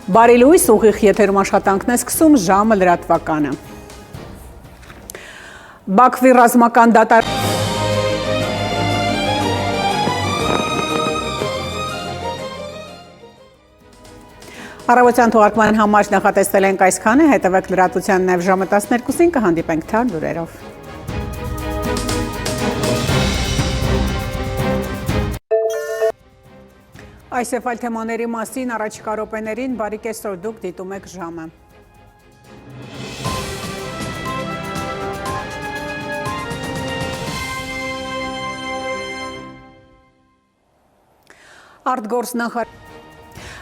Բարի լույս, ուղիղ եթերում աշխատանքն է սկսում ժամը լրատվականը։ Բաքվի ռազմական դատար Առավոտյան թողարկման համար նախատեսել ենք այսքանը, հետևեք լրատվության նաև ժամը 12-ին կհանդիպենք թարմ լուրերով։ Այս եւ այլ թեմաների մասին առաջիկա րոպեներին բարի կեսօր, դուք դիտում եք ժամը։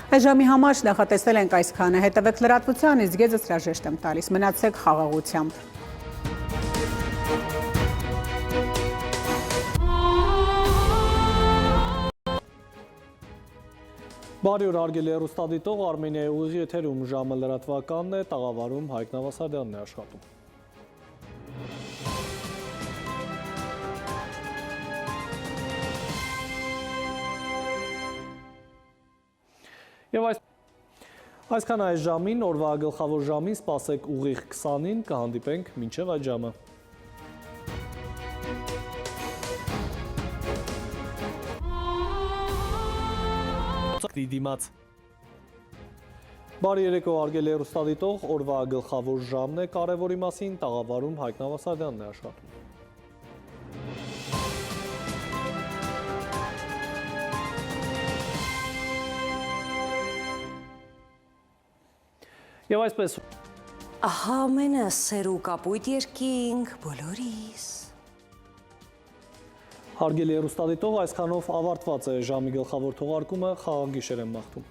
Այս ժամի համար նախատեսել ենք այսքանը, հետևեք լրատվության, իսկ ես հրաժեշտ եմ տալիս, մնացեք խաղաղությամբ։ Բարի օր, հարգելի հեռուստադիտող, Արմենիայի ուղիղ եթերում ժամը լրատվականն է, տաղավարում Հայկ Նավասարդյանն է աշխատում։ Եվ այսքան այս ժամին, օրվա գլխավոր ժամին, սպասեք ուղիղ 20-ին, կհանդիպենք մինչև այդ ժամը։ Դիմաց։ Բարի երեկո, հարգելի հեռուստադիտող, օրվա գլխավոր ժամն է, կարևորի մասին տաղավարում Հայկ Նավասարդյանն է աշխատում։ Եվ այսպես Ահա ամենը սեր ու կապույտ երկինք բոլորիս։ Հարգելի հեռուստադիտող, այսքանով ավարտված է ժամի գլխավոր թողարկումը, խաղաղ գիշեր եմ մաղթում։